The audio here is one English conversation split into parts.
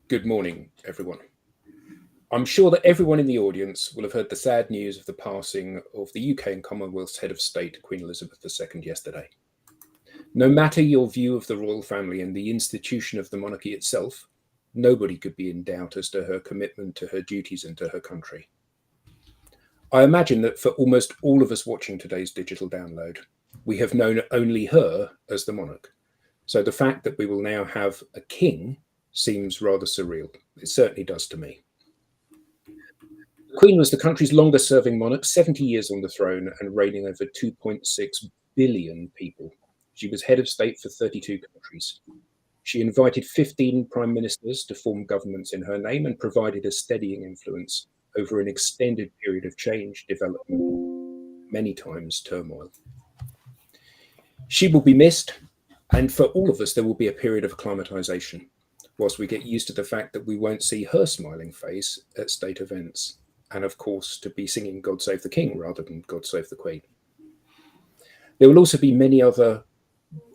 Good morning, everyone. I'm sure that everyone in the audience will have heard the sad news of the passing of the UK and Commonwealth's head of state, Queen Elizabeth II, yesterday. No matter your view of the royal family and the institution of the monarchy itself, nobody could be in doubt as to her commitment to her duties and to her country. I imagine that for almost all of us watching today's digital download, we have known only her as the monarch. So the fact that we will now have a king seems rather surreal. It certainly does to me. The Queen was the country's longest serving monarch, 70 years on the throne and reigning over 2.6 billion people. She was head of state for 32 countries. She invited 15 prime ministers to form governments in her name and provided a steadying influence over an extended period of change, development, many times turmoil. She will be missed, and for all of us, there will be a period of acclimatization whilst we get used to the fact that we won't see her smiling face at state events, and of course, to be singing God Save the King rather than God Save the Queen. There will also be many other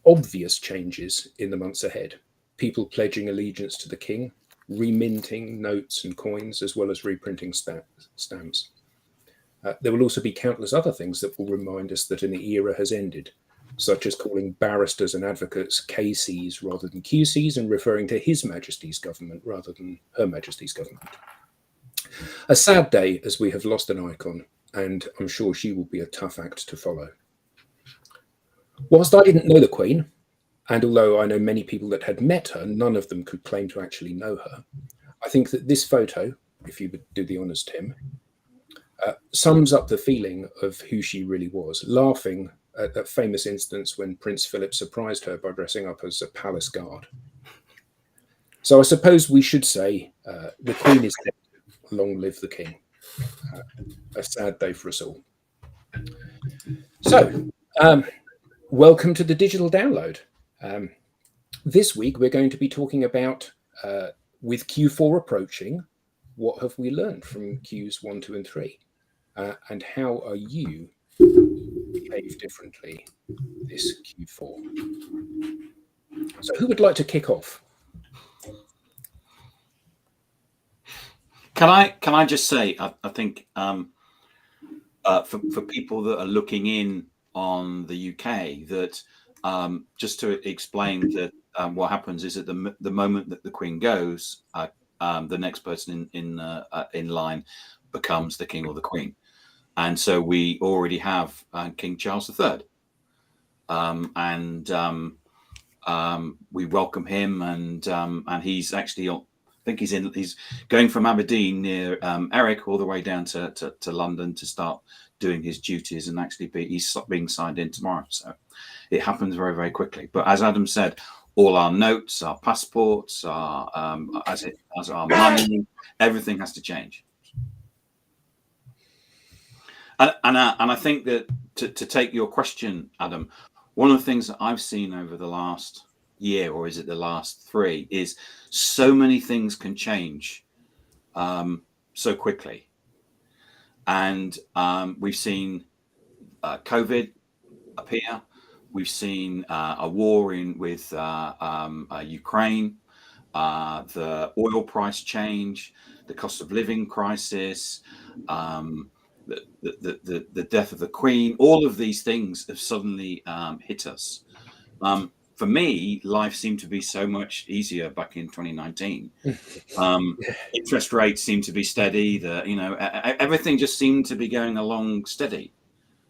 obvious changes in the months ahead. People pledging allegiance to the king, reminting notes and coins, as well as reprinting stamps. There will also be countless other things that will remind us that an era has ended, such as calling barristers and advocates KCs rather than QCs and referring to His Majesty's government rather than Her Majesty's government. A sad day as we have lost an icon, and I'm sure she will be a tough act to follow. Whilst I didn't know the Queen, and although I know many people that had met her, none of them could claim to actually know her, I think that this photo, if you would do the honours, Tim, sums up the feeling of who she really was, laughing at that famous instance when Prince Philip surprised her by dressing up as a palace guard. So I suppose we should say the Queen is dead, long live the King. A sad day for us all. So, welcome to the digital download. This week we're going to be talking about, with Q4 approaching, what have we learned from Qs 1, 2 and 3? And how are you behave differently this Q4? So who would like to kick off? Can I just say, I think for people that are looking in on the UK, that just to explain that what happens is at the moment that the Queen goes, the next person in line becomes the King or the Queen, and so we already have King Charles III, and we welcome him, and he's actually I think he's going from Aberdeen near Eric all the way down to London to start doing his duties, and actually he's being signed in tomorrow. So it happens very, very quickly. But as Adam said, all our notes, our passports, as our money, everything has to change. And I think that to take your question, Adam, one of the things that I've seen over the last year, or is it the last 3, is so many things can change so quickly. And we've seen COVID appear. We've seen a war with Ukraine, the oil price change, the cost of living crisis, the death of the Queen. All of these things have suddenly hit us. For me, life seemed to be so much easier back in 2019. Interest rates seemed to be steady. Everything just seemed to be going along steady,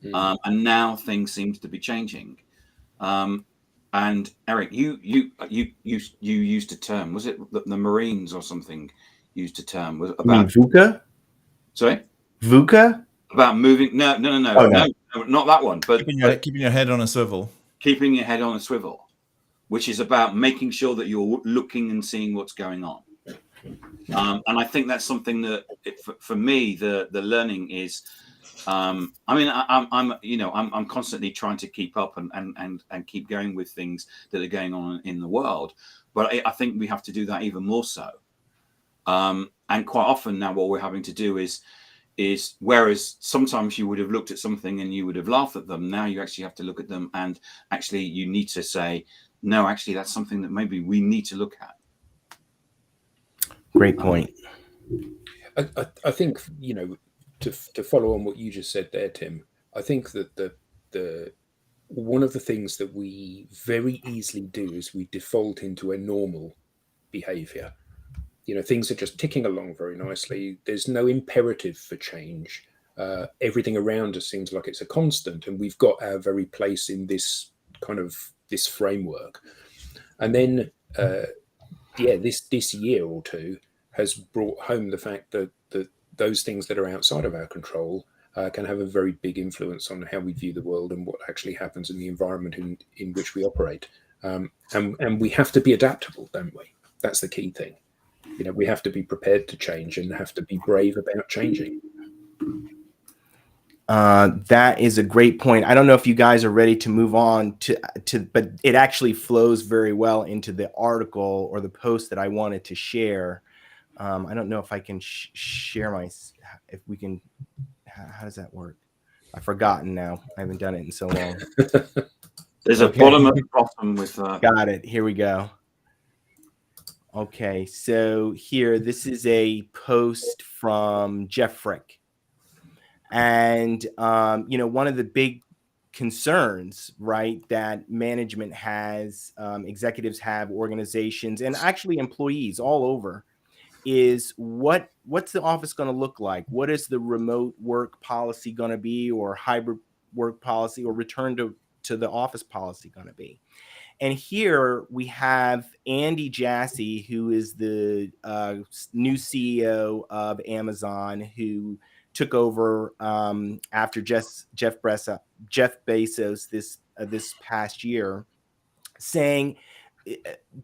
and now things seem to be changing. And Eric, you used a term. Was it the Marines or something? Used a term was about VUCA. Sorry, VUCA. About moving. No, not that one. But keeping your head on a swivel. Keeping your head on a swivel, which is about making sure that you're looking and seeing what's going on. And I think that's something that, for me, the learning is. I'm constantly trying to keep up and keep going with things that are going on in the world, but I think we have to do that even more so. And quite often now, what we're having to do is whereas sometimes you would have looked at something and you would have laughed at them, now you actually have to look at them and actually you need to say, no, actually that's something that maybe we need to look at. Great point. I think, to follow on what you just said there, Tim. I think that the one of the things that we very easily do is we default into a normal behavior. Things are just ticking along very nicely. There's no imperative for change. Everything around us seems like it's a constant, and we've got our very place in this framework. And then, this year or two has brought home the fact that those things that are outside of our control can have a very big influence on how we view the world and what actually happens in the environment in which we operate. And we have to be adaptable, don't we? That's the key thing. We have to be prepared to change and have to be brave about changing. That is a great point. I don't know if you guys are ready to move on to, but it actually flows very well into the article or the post that I wanted to share. I don't know if I can share if we can, how does that work? I've forgotten now. I haven't done it in so long. There's a bottom at the bottom with Got it. Here we go. Okay, so here, this is a post from Jeff Frick. And, one of the big concerns, right, that management has, executives have, organizations, and actually employees all over, is what's the office going to look like? What is the remote work policy going to be, or hybrid work policy, or return to the office policy going to be? And here we have Andy Jassy, who is the new CEO of Amazon, who took over after Jeff Bezos this past year, saying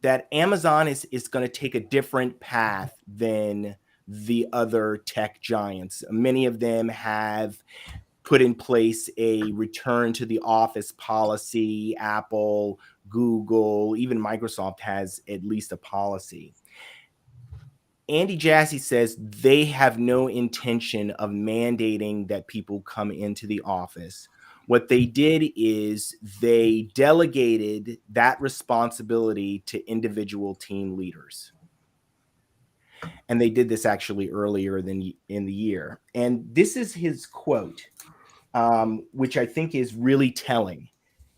that Amazon is going to take a different path than the other tech giants. Many of them have put in place a return to the office policy. Apple, Google, even Microsoft has at least a policy. Andy Jassy says they have no intention of mandating that people come into the office. What they did is they delegated that responsibility to individual team leaders. And they did this actually earlier in the year. And this is his quote, which I think is really telling.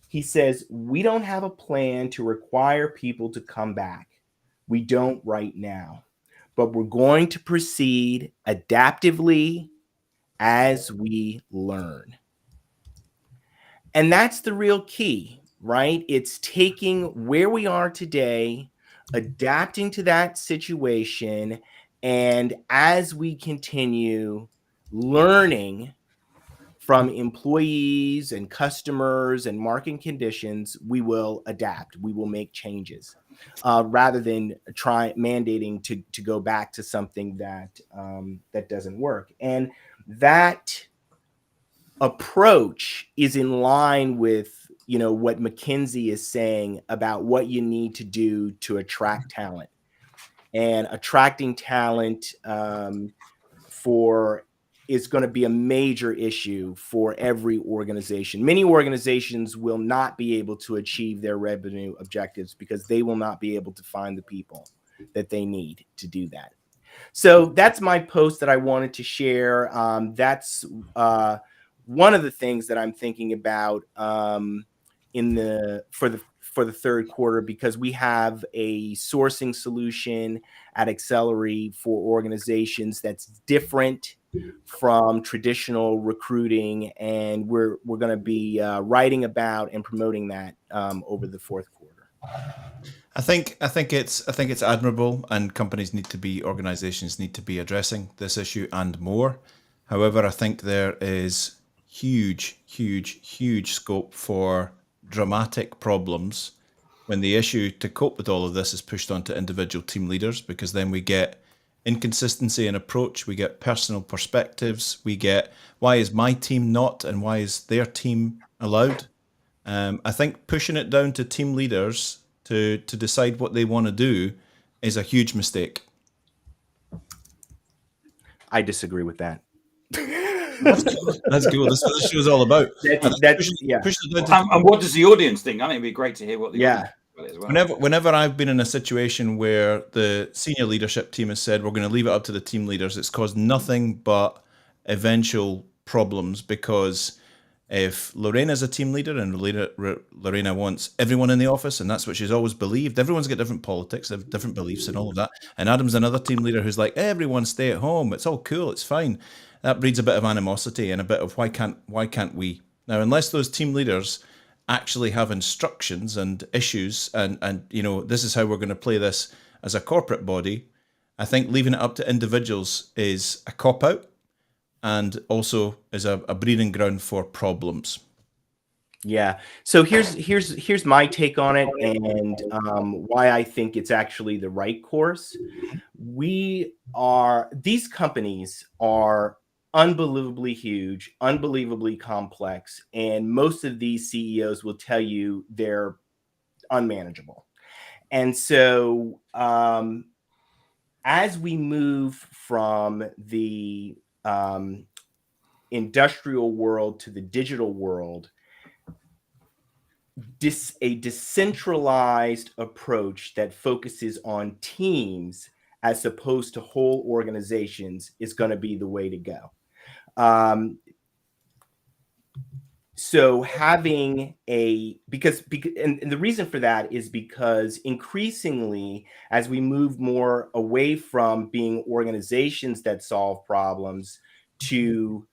He says, "We don't have a plan to require people to come back. We don't right now. But we're going to proceed adaptively as we learn." And that's the real key, right? It's taking where we are today, adapting to that situation, and as we continue learning from employees and customers and market conditions, we will adapt. We will make changes, rather than try mandating to go back to something that doesn't work. And that approach is in line with what McKinsey is saying about what you need to do to attract talent. And attracting talent is going to be a major issue for every organization. Many organizations will not be able to achieve their revenue objectives because they will not be able to find the people that they need to do that. So that's my post that I wanted to share. That's one of the things that I'm thinking about for the third quarter, because we have a sourcing solution at Accelerate for organizations that's different from traditional recruiting, and we're going to be writing about and promoting that over the fourth quarter. I think it's admirable, and organizations need to be addressing this issue and more. However, I think there is huge scope for dramatic problems when the issue to cope with all of this is pushed onto individual team leaders, because then we get inconsistency in approach, we get personal perspectives, we get why is my team not and why is their team allowed. I think pushing it down to team leaders to decide what they want to do is a huge mistake. I disagree with that. That's cool. That's what this show is all about. And what does the audience think? I think it'd be great to hear what the audience think. it as well. Whenever I've been in a situation where the senior leadership team has said we're going to leave it up to the team leaders, it's caused nothing but eventual problems, because if Lorena's a team leader and Lorena wants everyone in the office, and that's what she's always believed, everyone's got different politics, they have different beliefs and all of that, and Adam's another team leader who's like, everyone stay at home, it's all cool, it's fine. That breeds a bit of animosity and a bit of why can't we? Now, unless those team leaders actually have instructions and issues and this is how we're going to play this as a corporate body, I think leaving it up to individuals is a cop-out, and also is a breeding ground for problems. Yeah. So here's my take on it, and why I think it's actually the right course. These companies are unbelievably huge, unbelievably complex, and most of these CEOs will tell you they're unmanageable. And so as we move from the industrial world to the digital world, a decentralized approach that focuses on teams as opposed to whole organizations is going to be the way to go. So having because the reason for that is because increasingly, as we move more away from being organizations that solve problems to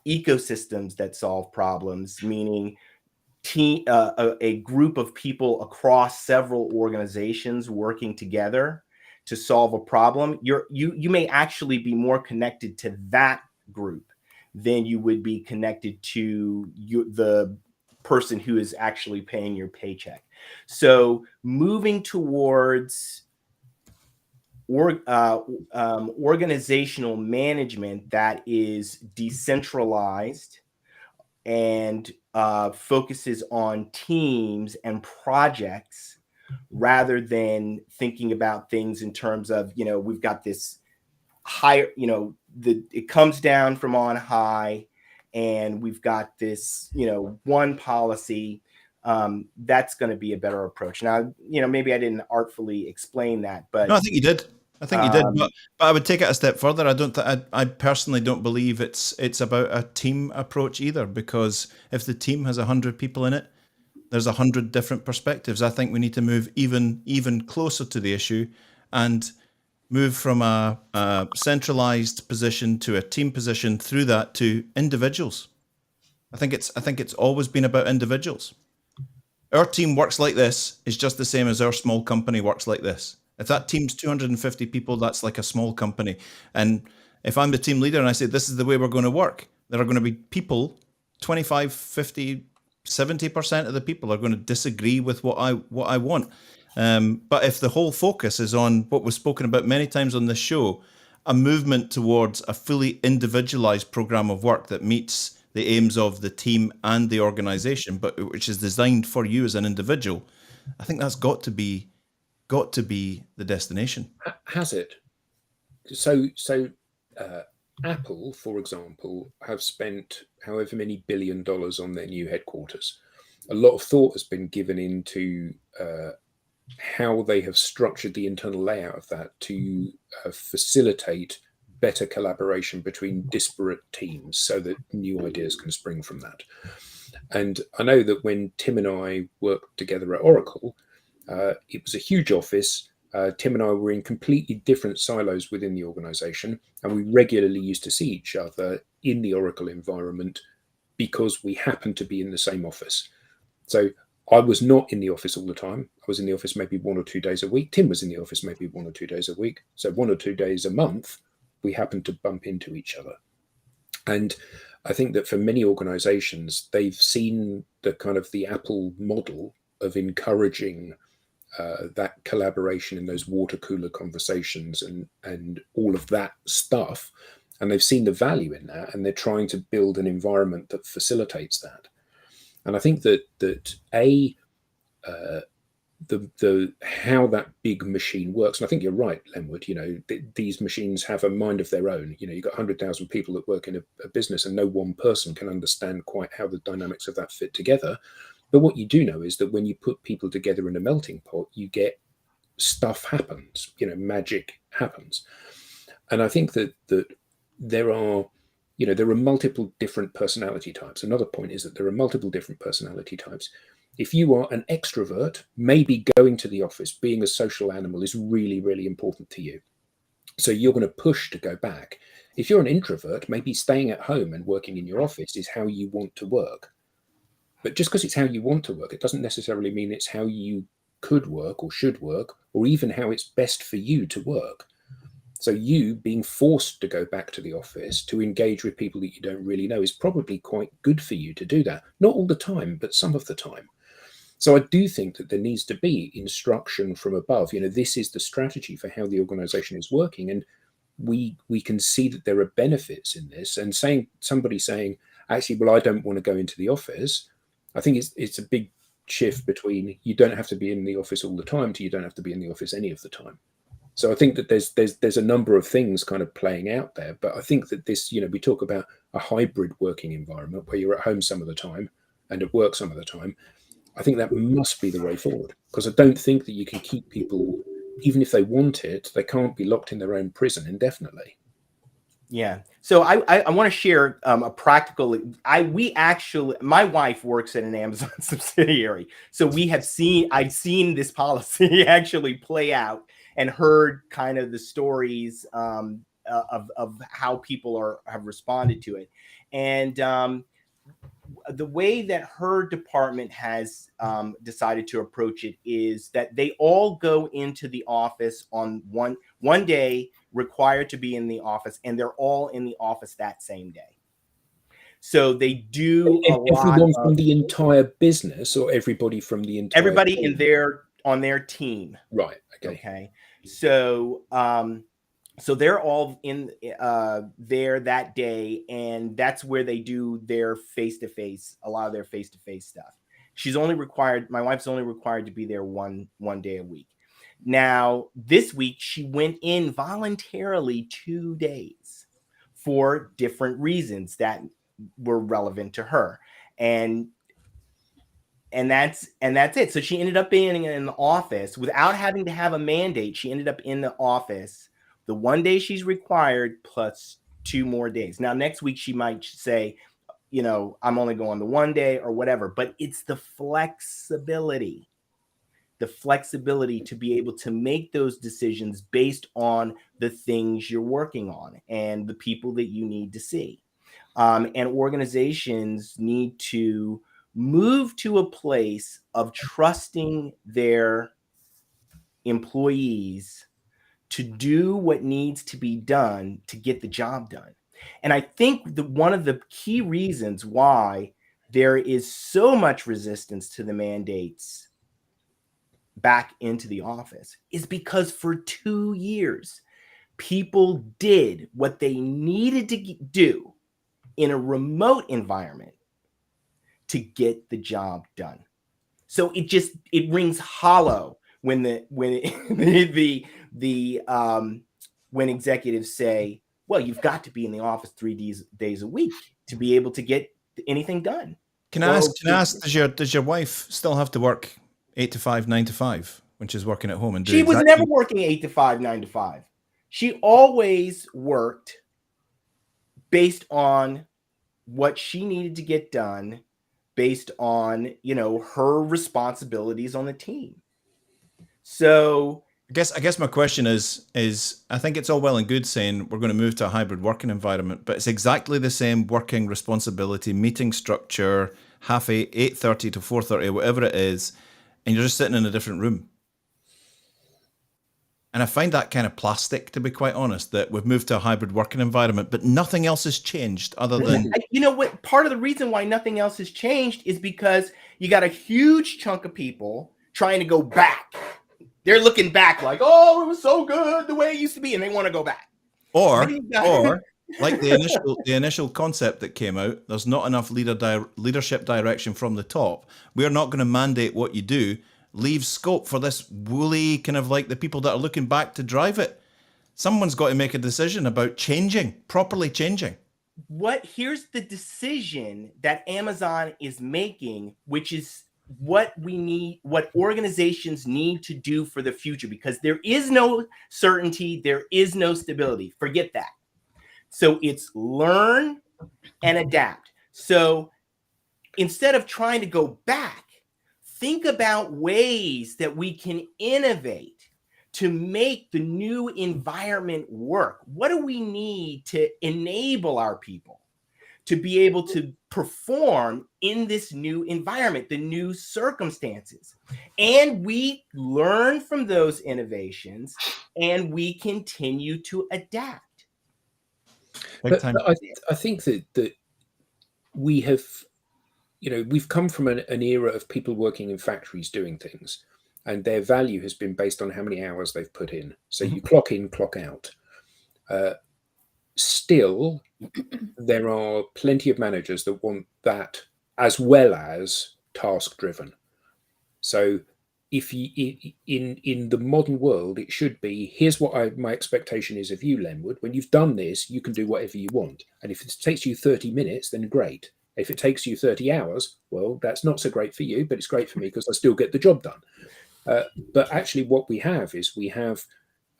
ecosystems that solve problems, meaning a group of people across several organizations working together to solve a problem, you may actually be more connected to that group than you would be connected to the person who is actually paying your paycheck. So moving towards organizational management that is decentralized and focuses on teams and projects rather than thinking about things in terms of, we've got this higher, it comes down from on high and we've got this, one policy. That's going to be a better approach. Now, maybe I didn't artfully explain that, but No, I think you did. But I would take it a step further. I personally don't believe it's about a team approach either, because if the team has 100 people in it, there's 100 different perspectives. I think we need to move even closer to the issue and move from a centralized position to a team position, through that to individuals. I think it's always been about individuals. Our team works like this is just the same as our small company works like this. If that team's 250 people, that's like a small company. And if I'm the team leader and I say, this is the way we're going to work, there are going to be people, 25, 50, 70% of the people are going to disagree with what I want. But if the whole focus is on what was spoken about many times on this show, a movement towards a fully individualized program of work that meets the aims of the team and the organization, but which is designed for you as an individual, I think that's got to be the destination. Has it? So Apple, for example, have spent however many $1 billion on their new headquarters. A lot of thought has been given into how they have structured the internal layout of that to facilitate better collaboration between disparate teams so that new ideas can spring from that. And I know that when Tim and I worked together at Oracle, it was a huge office. Tim and I were in completely different silos within the organization, and we regularly used to see each other in the Oracle environment because we happened to be in the same office. So I was not in the office all the time. I was in the office maybe 1 or 2 days a week. Tim was in the office maybe 1 or 2 days a week. So 1 or 2 days a month, we happened to bump into each other. And I think that for many organizations, they've seen the kind of the Apple model of encouraging that collaboration in those water cooler conversations and all of that stuff. And they've seen the value in that, and they're trying to build an environment that facilitates that. And I think that how that big machine works, and I think you're right, Lenwood, these machines have a mind of their own. You've got 100,000 people that work in a business, and no one person can understand quite how the dynamics of that fit together. But what you do know is that when you put people together in a melting pot, you get stuff happens, magic happens. And I think that there are multiple different personality types. Another point is that there are multiple different personality types. If you are an extrovert, maybe going to the office, being a social animal is really, really important to you. So you're going to push to go back. If you're an introvert, maybe staying at home and working in your office is how you want to work. But just because it's how you want to work, it doesn't necessarily mean it's how you could work or should work, or even how it's best for you to work. So you being forced to go back to the office to engage with people that you don't really know is probably quite good for you to do that. Not all the time, but some of the time. So I do think that there needs to be instruction from above. This is the strategy for how the organization is working. And we can see that there are benefits in this. And somebody saying, actually, well, I don't want to go into the office. I think it's a big shift between you don't have to be in the office all the time to you don't have to be in the office any of the time. So I think that there's a number of things kind of playing out there. But I think that this, we talk about a hybrid working environment where you're at home some of the time and at work some of the time. I think that must be the way forward, because I don't think that you can keep people, even if they want it, they can't be locked in their own prison indefinitely. Yeah. So I want to share a practical. My wife works at an Amazon subsidiary, so I've seen this policy actually play out and heard kind of the stories of how people have responded to it, and the way that her department has decided to approach it is that they all go into the office on one day, required to be in the office, and they're all in the office that same day. So they do everyone from the entire business, or everybody from the entire everybody team? On their team. Right. Okay. So so they're all in there that day, and that's where they do their face-to-face, a lot of their face-to-face stuff. My wife's only required to be there one day a week. Now, this week, she went in voluntarily 2 days for different reasons that were relevant to her. And that's it. So she ended up being in the office without having to have a mandate. She ended up in the office the 1 day she's required plus 2 more days. Now, next week, she might say, I'm only going the 1 day or whatever, but it's the flexibility to be able to make those decisions based on the things you're working on and the people that you need to see. And organizations need to move to a place of trusting their employees to do what needs to be done to get the job done. And I think one of the key reasons why there is so much resistance to the mandates back into the office is because for 2 years, people did what they needed to do in a remote environment to get the job done. So it rings hollow when when executives say, well, you've got to be in the office 3 days a week to be able to get anything done. Can I ask, does your wife still have to work 8 to 5, 9 to 5 when she's working at home? And she was never working 8 to 5, 9 to 5. She always worked based on what she needed to get done, based on, her responsibilities on the team. So I guess my question is I think it's all well and good saying we're going to move to a hybrid working environment, but it's exactly the same working responsibility, meeting structure, 8:30 to 4:30, whatever it is, and you're just sitting in a different room. And I find that kind of plastic, to be quite honest, that we've moved to a hybrid working environment, but nothing else has changed other than... You know what? Part of the reason why nothing else has changed is because you got a huge chunk of people trying to go back. They're looking back like, oh, it was so good the way it used to be, and they want to go back. Or like the initial concept that came out, there's not enough leadership direction from the top. We're not going to mandate what you do. Leave scope for this woolly kind of like the people that are looking back to drive it. Someone's got to make a decision about properly changing. Here's the decision that Amazon is making, which is what we need, what organizations need to do for the future, because there is no certainty, there is no stability. Forget that. So it's learn and adapt. So instead of trying to go back, think about ways that we can innovate to make the new environment work. What do we need to enable our people to be able to perform in this new environment, the new circumstances? And we learn from those innovations and we continue to adapt. But I think that we have, we've come from an era of people working in factories doing things, and their value has been based on how many hours they've put in. So you clock in, clock out. Still, there are plenty of managers that want that as well as task driven. So if you in the modern world, it should be, here's what my expectation is of you, Lenwood. When you've done this, you can do whatever you want. And if it takes you 30 minutes, then great. If it takes you 30 hours, well, that's not so great for you, but it's great for me because I still get the job done. But actually what we have is we have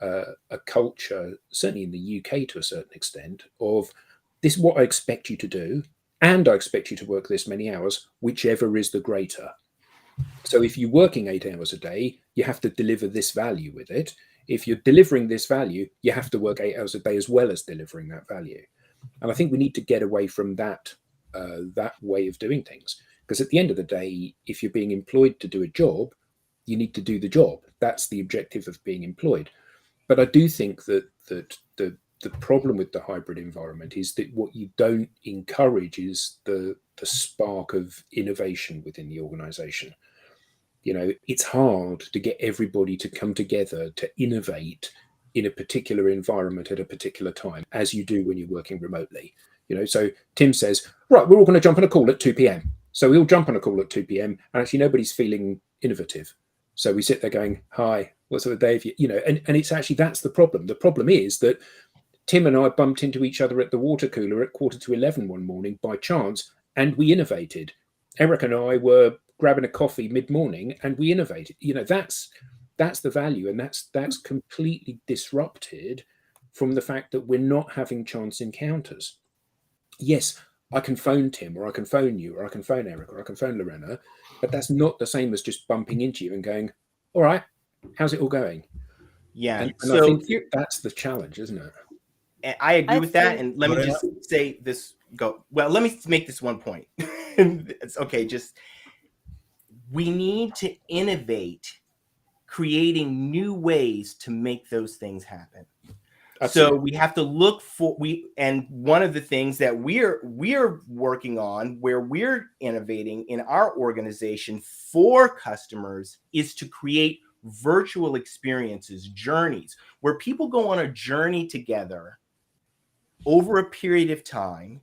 a culture, certainly in the UK to a certain extent, of this is what I expect you to do, and I expect you to work this many hours, whichever is the greater. So if you're working 8 hours a day, you have to deliver this value with it. If you're delivering this value, you have to work 8 hours a day as well as delivering that value. And I think we need to get away from that way of doing things. Because at the end of the day, if you're being employed to do a job, you need to do the job. That's the objective of being employed. But I do think that the problem with the hybrid environment is that what you don't encourage is the spark of innovation within the organization. It's hard to get everybody to come together to innovate in a particular environment at a particular time, as you do when you're working remotely. So Tim says, right, we're all going to jump on a call at 2 p.m. So we all jump on a call at 2 p.m. and actually nobody's feeling innovative. So we sit there going, hi, what's up, Dave? And it's actually, that's the problem. The problem is that Tim and I bumped into each other at the water cooler at 10:45 one morning by chance, and we innovated. Eric and I were grabbing a coffee mid-morning and we innovated. That's the value, and that's completely disrupted from the fact that we're not having chance encounters. Yes, I can phone Tim, or I can phone you, or I can phone Eric, or I can phone Lorena, but that's not the same as just bumping into you and going, all right, how's it all going? Yeah. And so I think that's the challenge, isn't it? I agree with that. And let me just say this. Let me make this one point. It's okay. We need to innovate, creating new ways to make those things happen. Absolutely. So we have to look for and one of the things that we're working on, where we're innovating in our organization for customers, is to create virtual experiences, journeys, where people go on a journey together over a period of time.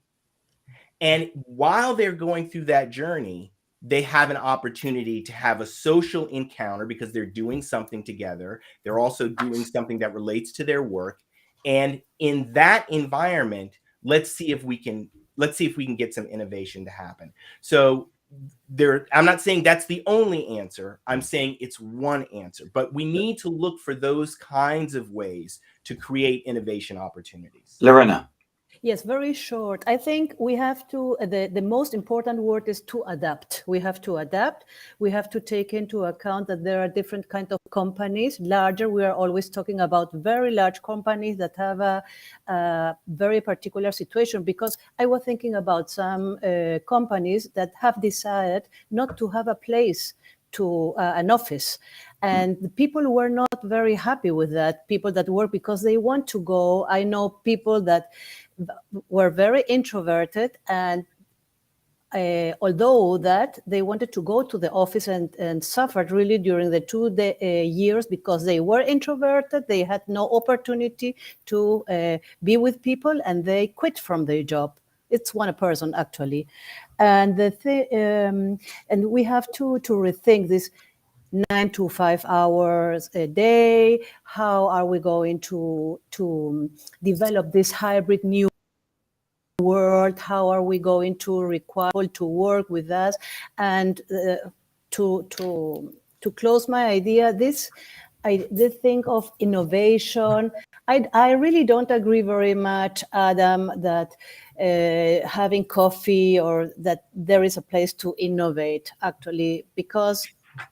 And while they're going through that journey, they have an opportunity to have a social encounter because they're doing something together. They're also doing something that relates to their work. And in that environment, let's see if we can get some innovation to happen. So I'm not saying that's the only answer. I'm saying it's one answer, but we need to look for those kinds of ways to create innovation opportunities. Lorena. Yes, very short. I think we have to, the most important word is to adapt. We have to adapt. We have to take into account that there are different kinds of companies. Larger, we are always talking about very large companies that have a very particular situation, because I was thinking about some companies that have decided not to have a place to an office. And the people were not very happy with that, people that work because they want to go. I know people that were very introverted, and although that they wanted to go to the office and suffered really during the 2 years because they were introverted, they had no opportunity to be with people, and they quit from their job. It's one person actually, and and we have to rethink this 9 to 5 hours a day. How are we going to develop this hybrid new world? How are we going to require people to work with us and to close my idea, I did think of innovation. I really don't agree very much, Adam, that having coffee or that there is a place to innovate, actually, because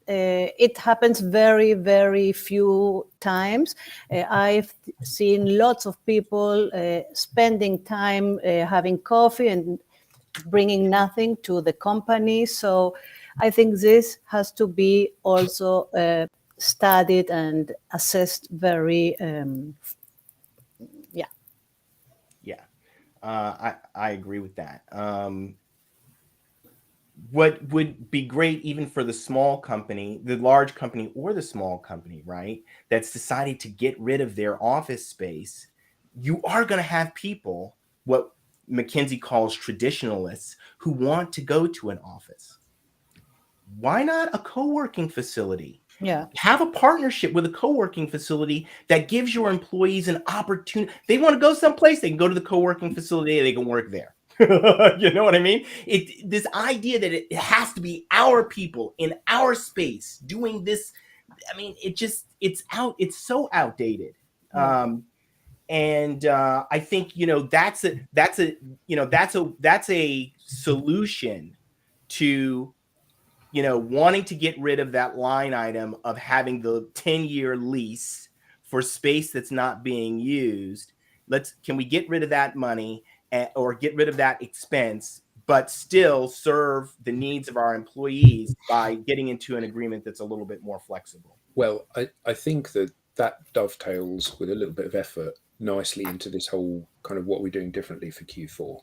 it happens very, very few times. I've seen lots of people spending time having coffee and bringing nothing to the company. So I think this has to be also studied and assessed very, yeah. Yeah, I agree with that. What would be great, even for the small company, the large company or the small company, right, that's decided to get rid of their office space, you are going to have people, what McKinsey calls traditionalists, who want to go to an office. Why not a co-working facility? Yeah. Have a partnership with a co-working facility that gives your employees an opportunity. They want to go someplace, they can go to the co-working facility, they can work there. You know what I mean? This idea that it has to be our people in our space doing this, I mean, it's so outdated. Yeah. And I think, that's a solution to, wanting to get rid of that line item of having the 10-year lease for space that's not being used. Can we get rid of that money or get rid of that expense, but still serve the needs of our employees by getting into an agreement that's a little bit more flexible? Well, I think that dovetails with a little bit of effort nicely into this whole kind of what we're doing differently for Q4.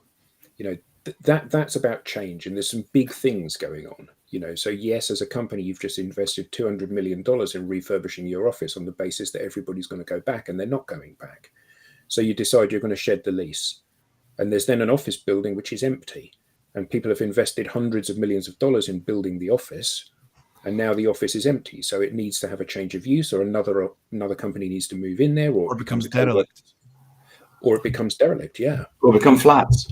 That's about change, and there's some big things going on. So yes, as a company, you've just invested $200 million in refurbishing your office on the basis that everybody's going to go back, and they're not going back. So you decide you're going to shed the lease, and there's then an office building which is empty, and people have invested hundreds of millions of dollars in building the office, and now the office is empty. So it needs to have a change of use, or another company needs to move in there, or Or becomes derelict. Or it becomes derelict, yeah. Or become flats.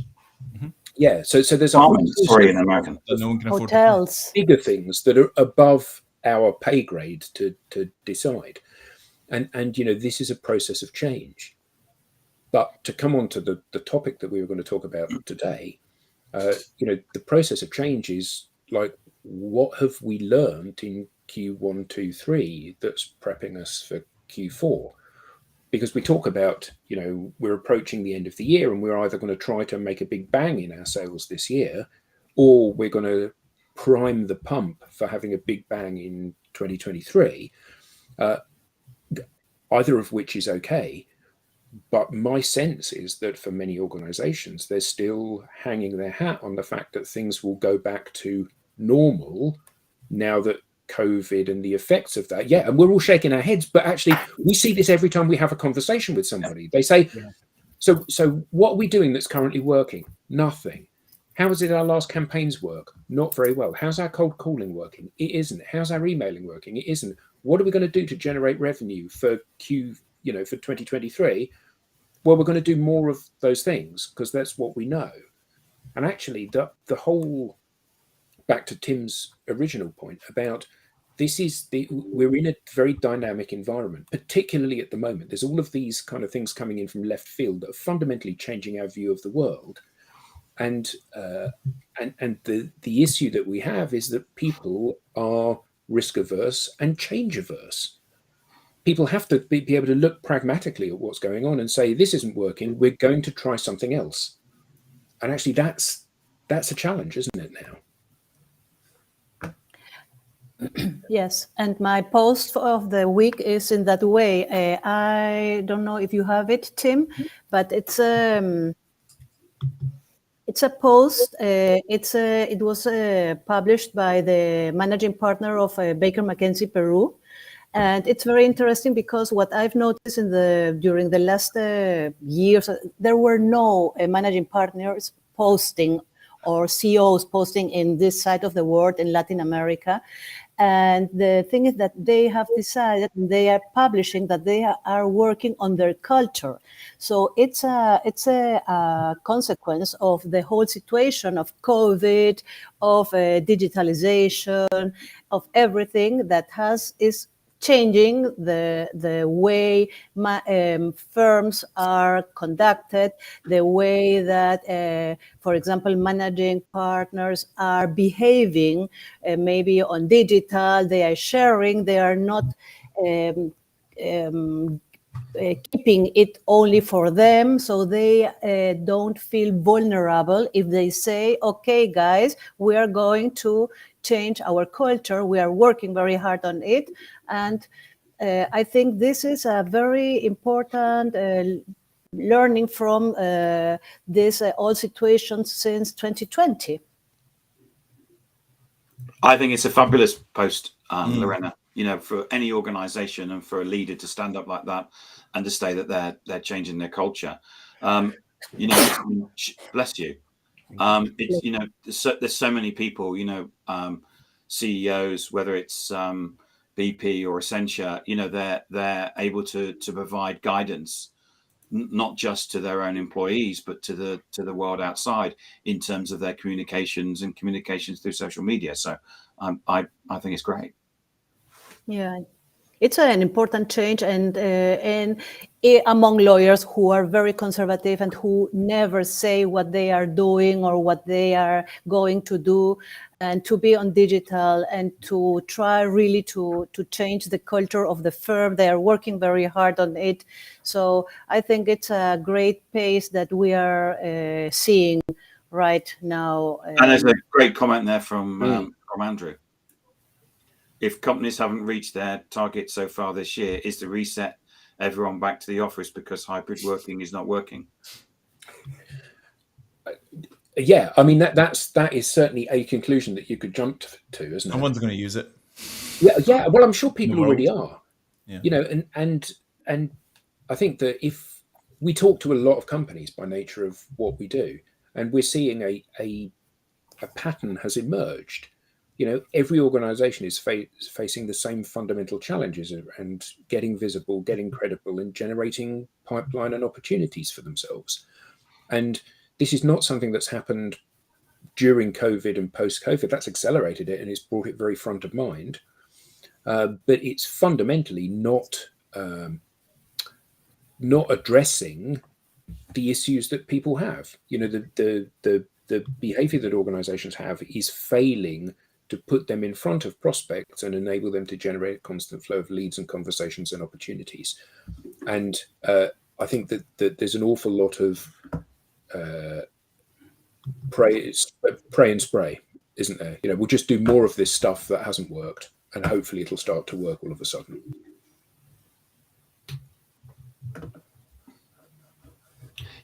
Yeah, so there's a whole sorry, in American. That no one can afford. Hotels. bigger things that are above our pay grade to decide, and this is a process of change. But to come on to the topic that we were going to talk about today, the process of change is like, what have we learned in Q1, 2, 3 that's prepping us for Q4? Because we talk about, we're approaching the end of the year, and we're either going to try to make a big bang in our sales this year, or we're going to prime the pump for having a big bang in 2023, either of which is okay. But my sense is that for many organizations, they're still hanging their hat on the fact that things will go back to normal now that COVID and the effects of that. Yeah, and we're all shaking our heads, but actually we see this every time we have a conversation with somebody. They say, so what are we doing that's currently working? Nothing. How did our last campaigns work? Not very well. How's our cold calling working? It isn't. How's our emailing working? It isn't. What are we going to do to generate revenue for for 2023? Well, we're going to do more of those things because that's what we know. And actually, the whole, back to Tim's original point about we're in a very dynamic environment, particularly at the moment. There's all of these kind of things coming in from left field that are fundamentally changing our view of the world. And the issue that we have is that people are risk averse and change averse. People have to be able to look pragmatically at what's going on and say, this isn't working, we're going to try something else. And actually that's a challenge, isn't it now? Yes, and my post of the week is in that way. I don't know if you have it, Tim, but it's a post. It was published by the managing partner of Baker McKenzie Peru, and it's very interesting because what I've noticed during the last years, there were no managing partners posting or CEOs posting in this side of the world in Latin America. And the thing is that they have decided, they are publishing that they are working on their culture. So it's a consequence of the whole situation of COVID, of digitalization, of everything that is changing the way firms are conducted, the way that, for example, managing partners are behaving, maybe on digital, they are sharing, they are not keeping it only for them, so they don't feel vulnerable if they say, okay, guys, we are going to change our culture, we are working very hard on it. And I think this is a very important learning from this all situations since 2020. I think it's a fabulous post, Lorena, for any organization and for a leader to stand up like that and to say that they're changing their culture. Bless you. It's, there's so many people, CEOs, whether it's BP or Accenture, they're able to provide guidance, not just to their own employees, but to the world outside in terms of their communications through social media. So I think it's great. Yeah, it's an important change, and among lawyers who are very conservative and who never say what they are doing or what they are going to do, and to be on digital and to try really to change the culture of the firm. They are working very hard on it. So I think it's a great pace that we are seeing right now. And there's a great comment there from Andrew. If companies haven't reached their target so far this year, is to reset everyone back to the office because hybrid working is not working. Yeah, I mean that is certainly a conclusion that you could jump to, isn't it? Someone's going to use it. Yeah. Well, I'm sure people already are. Yeah. And I think that if we talk to a lot of companies by nature of what we do, and we're seeing a pattern has emerged. Every organization is facing the same fundamental challenges and getting visible, getting credible, and generating pipeline and opportunities for themselves. And this is not something that's happened during COVID and post-COVID. That's accelerated it and it's brought it very front of mind. But it's fundamentally not addressing the issues that people have. The behavior that organizations have is failing to put them in front of prospects and enable them to generate a constant flow of leads and conversations and opportunities. And I think that there's an awful lot of pray and spray, isn't there? We'll just do more of this stuff that hasn't worked, and hopefully it'll start to work all of a sudden.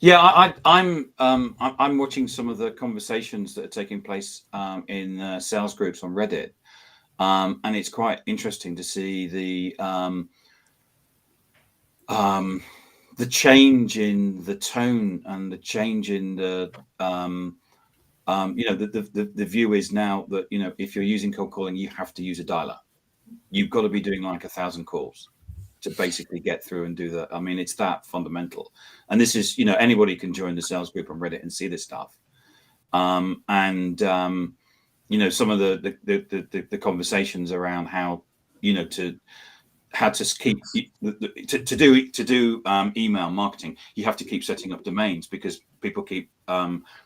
Yeah, I'm watching some of the conversations that are taking place in sales groups on Reddit, and it's quite interesting to see the change in the tone and the change in the the view is now that if you're using cold calling, you have to use a dialer. You've got to be doing like 1,000 calls to basically get through and do that. I mean, it's that fundamental. And this is, anybody can join the sales group on Reddit and see this stuff. Some of the conversations around how, to keep to do email marketing, you have to keep setting up domains because people keep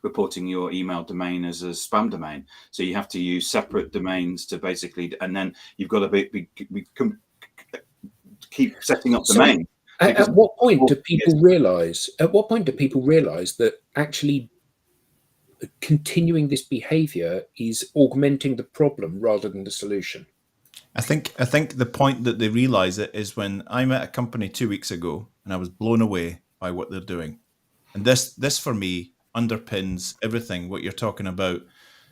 reporting your email domain as a spam domain. So you have to use separate domains to basically, and then you've got to keep setting up domains. At what point do people realize? At what point do people realize that actually continuing this behavior is augmenting the problem rather than the solution? I think the point that they realize it is when I met a company 2 weeks ago and I was blown away by what they're doing. And this for me underpins everything what you're talking about.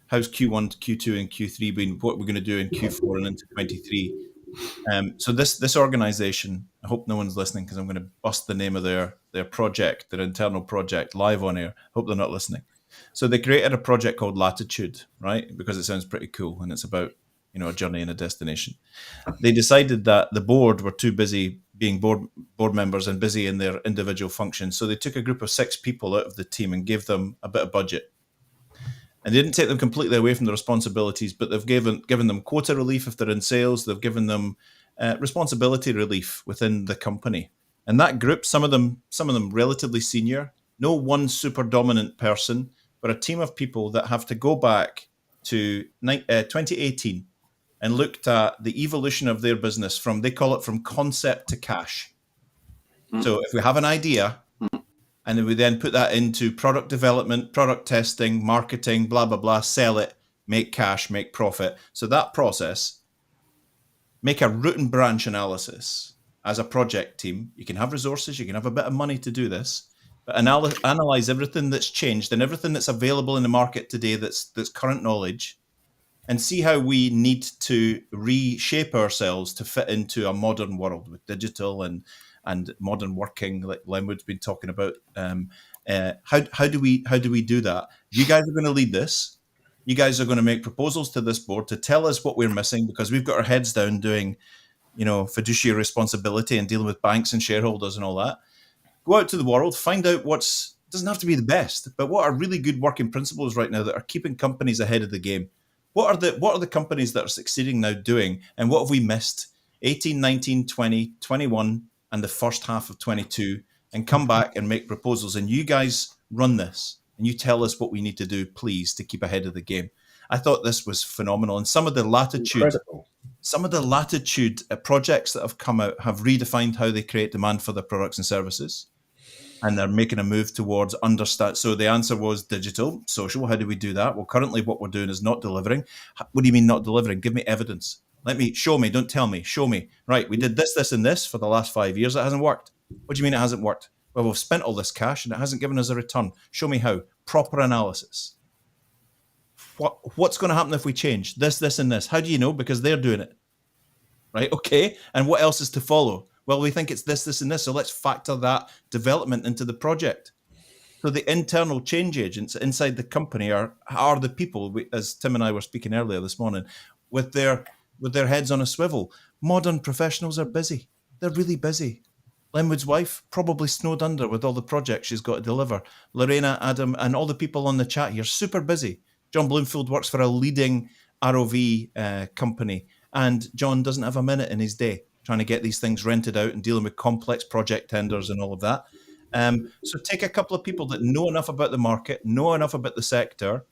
How's Q1, Q2, and Q3 been? What we're going to do in Q4 and into 23. So this organization, I hope no one's listening because I'm going to bust the name of their project, their internal project, live on air. Hope they're not listening. So they created a project called Latitude, right? Because it sounds pretty cool, and it's about a journey and a destination. They decided that the board were too busy being board members and busy in their individual functions. So they took a group of 6 people out of the team and gave them a bit of budget. And they didn't take them completely away from the responsibilities, but they've given them quota relief if they're in sales. They've given them responsibility relief within the company. And that group, some of them relatively senior, no one super dominant person, but a team of people that have to go back to 2018 and looked at the evolution of their business they call it from concept to cash. So if we have an idea, and then we then put that into product development, product testing, marketing, blah, blah, blah, sell it, make cash, make profit. So that process, make a root and branch analysis as a project team. You can have resources, you can have a bit of money to do this, but analyze everything that's changed and everything that's available in the market today that's current knowledge, and see how we need to reshape ourselves to fit into a modern world with digital and modern working, like Lenwood's been talking about. How do we do that? You guys are going to lead this. You guys are going to make proposals to this board to tell us what we're missing, because we've got our heads down doing, fiduciary responsibility and dealing with banks and shareholders and all that. Go out to the world, find out doesn't have to be the best, but what are really good working principles right now that are keeping companies ahead of the game? What are the companies that are succeeding now doing, and what have we missed? 18, 19, 20, 21, and the first half of 22, and come back and make proposals. And you guys run this, and you tell us what we need to do, please, to keep ahead of the game. I thought this was phenomenal. And some of the latitude projects that have come out have redefined how they create demand for their products and services. And they're making a move towards understand. So the answer was digital, social. How do we do that? Well, currently what we're doing is not delivering. What do you mean not delivering? Give me evidence. Show me, don't tell me, show me. Right, we did this, and this for the last 5 years. It hasn't worked. What do you mean it hasn't worked? Well, we've spent all this cash and it hasn't given us a return. Show me how. Proper analysis. What's going to happen if we change this, and this? How do you know? Because they're doing it. Right, okay. And what else is to follow? Well, we think it's this, and this, so let's factor that development into the project. So the internal change agents inside the company are the people, as Tim and I were speaking earlier this morning, with their heads on a swivel. Modern professionals are busy. They're really busy. Lenwood's wife, probably snowed under with all the projects she's got to deliver. Lorena, Adam, and all the people on the chat here, super busy. John Bloomfield works for a leading ROV company, and John doesn't have a minute in his day trying to get these things rented out and dealing with complex project tenders and all of that. So take a couple of people that know enough about the market, know enough about the sector,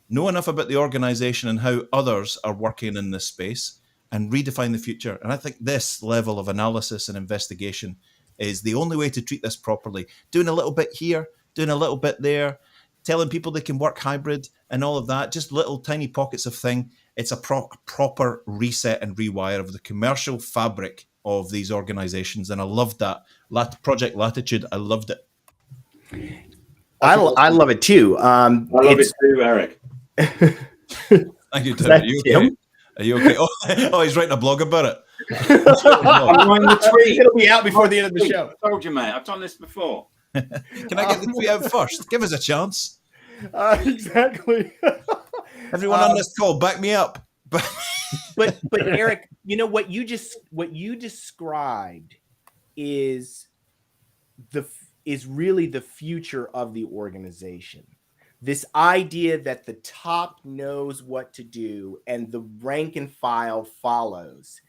know enough about the organization and how others are working in this space, and redefine the future. And I think this level of analysis and investigation is the only way to treat this properly. Doing a little bit here, doing a little bit there, telling people they can work hybrid and all of that, just little tiny pockets of thing. It's a proper reset and rewire of the commercial fabric of these organizations. And I loved that. Project Latitude, I loved it. I love it too. I love it too, Eric. Thank you, Tim. Are you okay? Tim? Are you okay? Oh, he's writing a blog about it. I'm writing the tweet. It'll be out before the end of the show. I told you, mate. I've done this before. Can I get the tweet out first? Give us a chance. Exactly. Everyone on this call, back me up. but Eric, what you described is really the future of the organization. This idea that the top knows what to do and the rank and file follows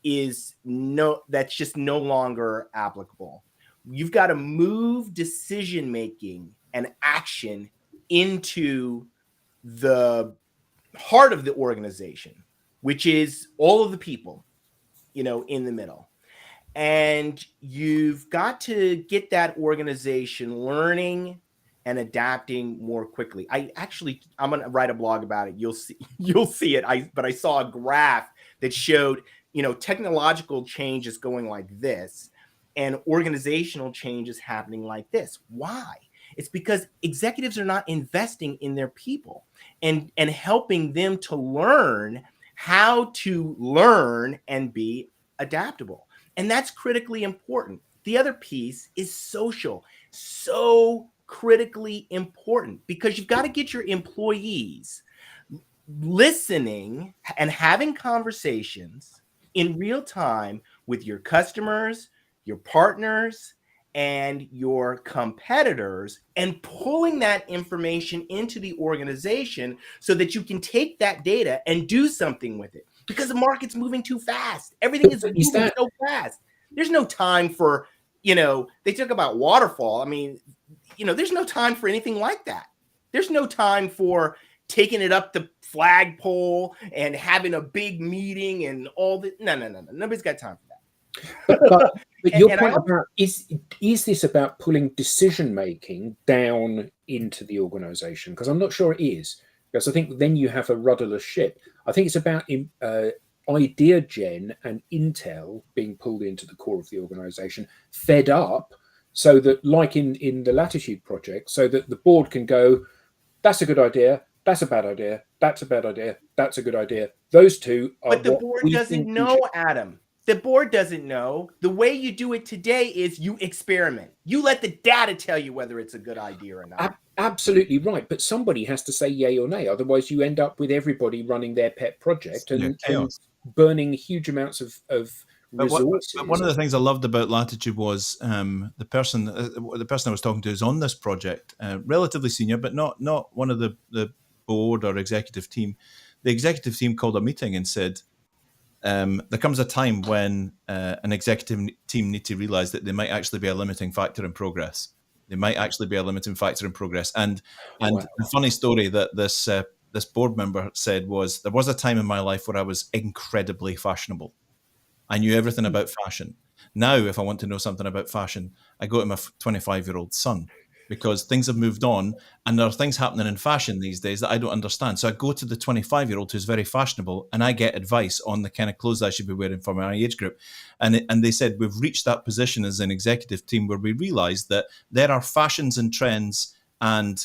that's just no longer applicable. You've got to move decision making and action into the heart of the organization, which is all of the people, in the middle. And you've got to get that organization learning and adapting more quickly. I'm going to write a blog about it. You'll see it. But I saw a graph that showed, technological change is going like this and organizational change is happening like this. Why? It's because executives are not investing in their people and helping them to learn how to learn and be adaptable. And that's critically important. The other piece is social. So critically important because you've got to get your employees listening and having conversations in real time with your customers, your partners, and your competitors, and pulling that information into the organization so that you can take that data and do something with it, because the market's moving too fast. Everything is moving so fast. There's no time for, they talk about waterfall. I mean, there's no time for anything like that. There's no time for taking it up the flagpole and having a big meeting and all that. No. Nobody's got time for that. But your point about is this about pulling decision making down into the organization? Because I'm not sure it is. Because I think then you have a rudderless ship. I think it's about idea gen and intel being pulled into the core of the organization, fed up, so that, like in the Latitude project, so that the board can go, that's a good idea, that's a bad idea, that's a bad idea, that's a good idea. Those two are. But the board doesn't know, Adam. The board doesn't know. The way you do it today is you experiment. You let the data tell you whether it's a good idea or not. Absolutely right. But somebody has to say yay or nay. Otherwise, you end up with everybody running their pet project and burning huge amounts of resources. But one of the things I loved about Latitude was the person I was talking to is on this project, relatively senior, but not one of the board or executive team. The executive team called a meeting and said, there comes a time when an executive team need to realize that they might actually be a limiting factor in progress. And the funny story that this board member said was, there was a time in my life where I was incredibly fashionable. I knew everything about fashion. Now, if I want to know something about fashion, I go to my 25-year-old son, because things have moved on and there are things happening in fashion these days that I don't understand. So I go to the 25-year-old who's very fashionable and I get advice on the kind of clothes I should be wearing for my age group. And they said, we've reached that position as an executive team where we realize that there are fashions and trends and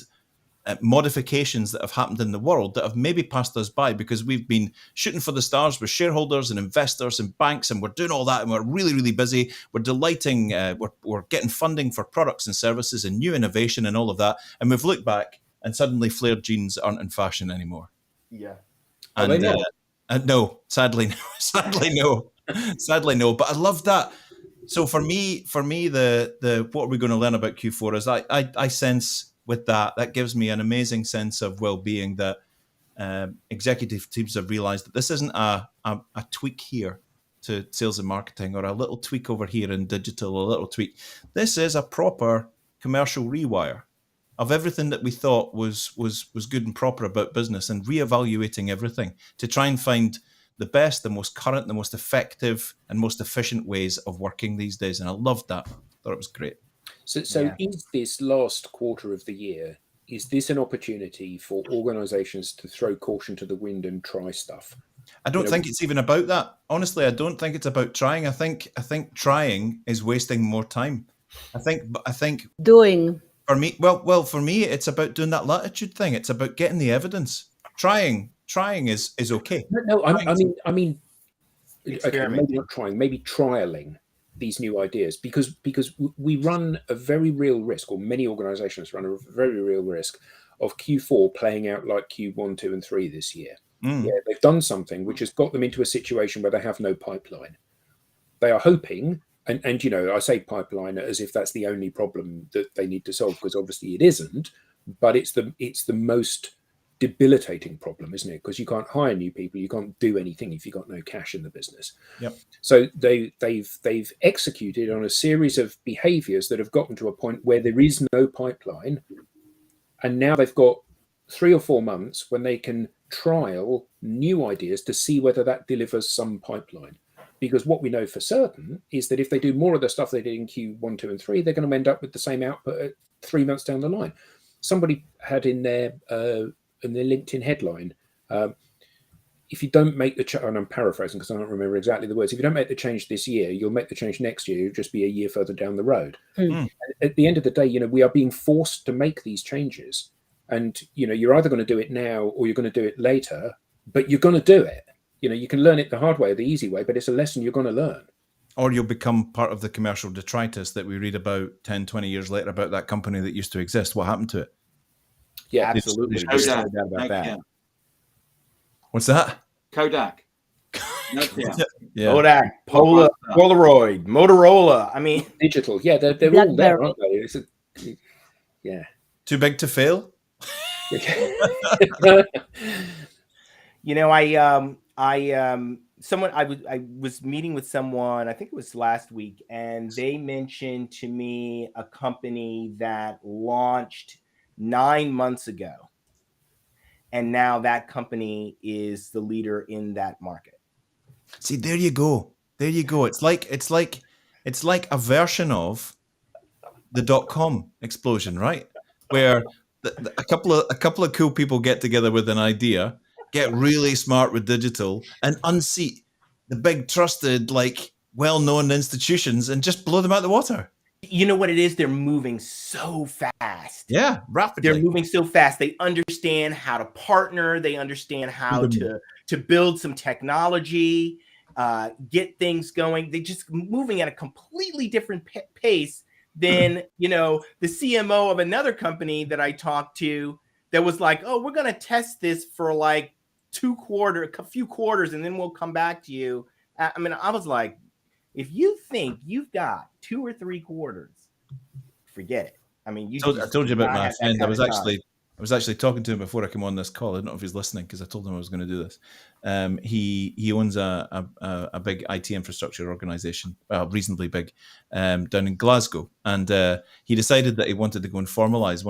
modifications that have happened in the world that have maybe passed us by because we've been shooting for the stars with shareholders and investors and banks, and we're doing all that and we're really, really busy. We're delighting, we're getting funding for products and services and new innovation and all of that. And we've looked back and suddenly flared jeans aren't in fashion anymore. Yeah. And no, sadly no. Sadly no. But I love that. So for me, the what are we going to learn about Q4 is I sense with that gives me an amazing sense of well-being that executive teams have realized that this isn't a tweak here to sales and marketing or a little tweak over here in digital, a little tweak. This is a proper commercial rewire of everything that we thought was good and proper about business, and reevaluating everything to try and find the best, the most current, the most effective and most efficient ways of working these days. And I loved that. Thought it was great. So Is this last quarter of the year, is this an opportunity for organizations to throw caution to the wind and try stuff? I don't think it's even about that. Honestly, I don't think it's about trying. I think trying is wasting more time. I think doing. For me, it's about doing that Latitude thing. It's about getting the evidence. Trying is okay. No, I mean, okay, maybe not trying, maybe trialing these new ideas, because we run a very real risk, or many organizations run a very real risk of Q4 playing out like Q1, 2, and 3 this year. Yeah, they've done something which has got them into a situation where they have no pipeline. They are hoping, and I say pipeline as if that's the only problem that they need to solve, because obviously it isn't, but it's the most debilitating problem, isn't it? Because you can't hire new people, you can't do anything if you've got no cash in the business. Yep. So they've executed on a series of behaviors that have gotten to a point where there is no pipeline, and now they've got 3 or 4 months when they can trial new ideas to see whether that delivers some pipeline. Because what we know for certain is that if they do more of the stuff they did in Q1, 2, and 3, they're going to end up with the same output at 3 months down the line. Somebody had in their LinkedIn headline, if you don't make the change, and I'm paraphrasing because I don't remember exactly the words, if you don't make the change this year, you'll make the change next year, you'll just be a year further down the road. At the end of the day, we are being forced to make these changes, and you're either going to do it now or you're going to do it later, but you're going to do it. You can learn it the hard way or the easy way, but it's a lesson you're going to learn. Or you'll become part of the commercial detritus that we read about 10, 20 years later about that company that used to exist. What happened to it? Yeah, absolutely. No doubt about that. What's that? Kodak. Nokia. Yeah. Kodak, Blockbuster. Polaroid, Motorola. I mean, Digital. Yeah, they're all there, BlackBerry. aren't they? Yeah. Too big to fail? you know, I was meeting with someone, I think it was last week, and they mentioned to me a company that launched 9 months ago, and now that company is the leader in that market. See, there you go. There you go. It's like a version of the .com explosion, right? Where a couple of cool people get together with an idea, get really smart with digital, and unseat the big trusted, like well-known institutions and just blow them out the water. You know what it is? They're moving so fast. Yeah, rapidly. They're moving so fast. They understand how to partner. They understand how to build some technology, get things going. They're just moving at a completely different pace than, you know, the CMO of another company that I talked to that was like, oh, we're going to test this for like a few quarters, and then we'll come back to you. I mean, I was like, if you think you've got 2 or 3 quarters, forget it. I mean, I told you about my friend. I was actually talking to him before I came on this call. I don't know if he's listening because I told him I was going to do this. He owns a big IT infrastructure organization, reasonably big, down in Glasgow, and he decided that he wanted to go and formalize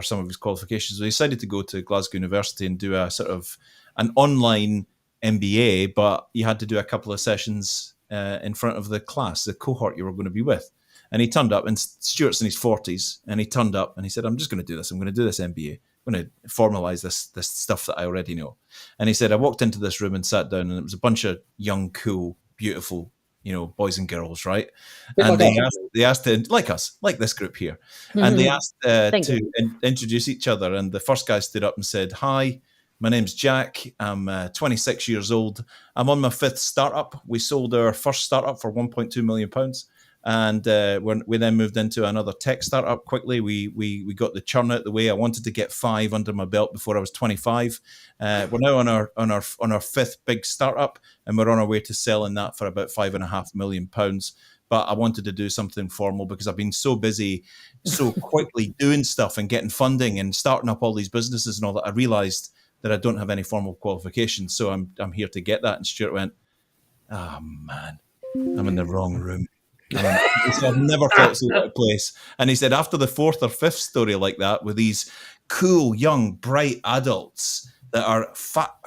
some of his qualifications. So he decided to go to Glasgow University and do a sort of an online MBA, but you had to do a couple of sessions in front of the class, the cohort you were going to be with. And he turned up, and Stuart's in his 40s, and he turned up and he said, I'm just going to do this. I'm going to do this MBA. I'm going to formalize this stuff that I already know. And he said, I walked into this room and sat down, and it was a bunch of young, cool, beautiful, you know, boys and girls, right? And they asked to, like us, like this group here, and they asked to introduce each other. And the first guy stood up and said, hi, my name's Jack. I'm 26 years old. I'm on my 5th startup. We sold our first startup for £1.2 million. And we then moved into another tech startup quickly. We got the churn out the way. I wanted to get 5 under my belt before I was 25. We're now on our 5th big startup, and we're on our way to selling that for about £5.5 million. But I wanted to do something formal because I've been so busy, so quickly doing stuff and getting funding and starting up all these businesses and all that. I realized that I don't have any formal qualifications, so I'm here to get that. And Stuart went, oh man, I'm in the wrong room. I've never felt so out of place. And he said after the 4th or 5th story like that, with these cool, young, bright adults that are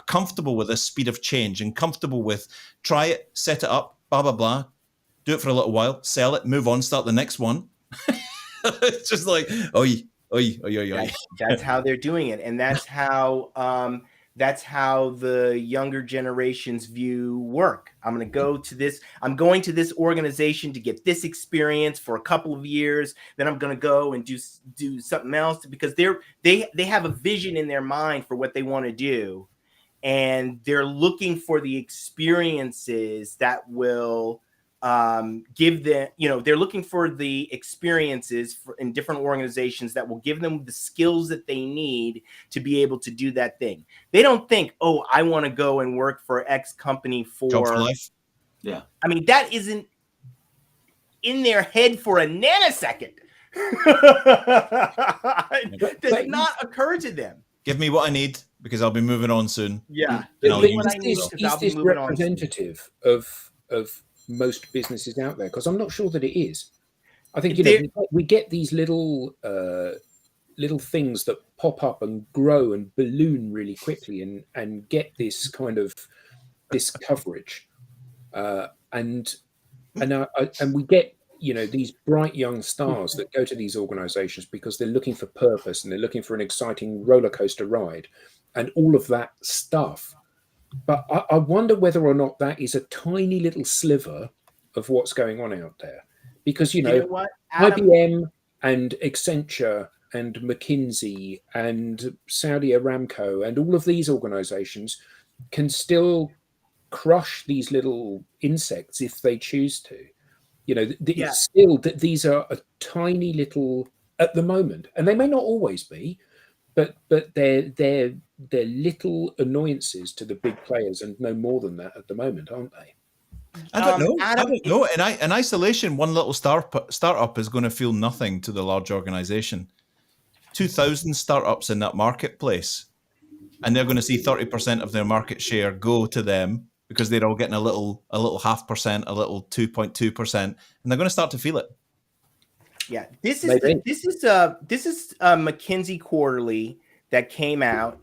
comfortable with this speed of change and comfortable with try it, set it up, blah, blah, blah, do it for a little while, sell it, move on, start the next one. It's just like, oi. That's how they're doing it. And that's how the younger generations view work. I'm going to this organization to get this experience for a couple of years. Then I'm going to go and do something else, because they have a vision in their mind for what they want to do. And they're looking for the experiences that will give them, they're looking for the experiences in different organizations that will give them the skills that they need to be able to do that thing. They don't think, oh, I want to go and work for X company for job for life. Yeah. I mean, that isn't in their head for a nanosecond. It does not occur to them. Give me what I need because I'll be moving on soon. Yeah. Is this representative of most businesses out there? Because I'm not sure that it is. I think we get these little things that pop up and grow and balloon really quickly and get this kind of this coverage, and we get these bright young stars that go to these organizations because they're looking for purpose and they're looking for an exciting roller coaster ride and all of that stuff. But I wonder whether or not that is a tiny little sliver of what's going on out there. Because, what, Adam? IBM and Accenture and McKinsey and Saudi Aramco and all of these organizations can still crush these little insects if they choose to. It's still that these are a tiny little at the moment, and they may not always be, but they're they're little annoyances to the big players and no more than that at the moment, aren't they? I don't know. Adam, I don't know. In isolation, one little startup is going to feel nothing to the large organization. 2,000 startups in that marketplace, and they're going to see 30% of their market share go to them because they're all getting a little 0.5%, a little 2.2%, and they're going to start to feel it. Yeah, this is Maybe. this is McKinsey quarterly that came out.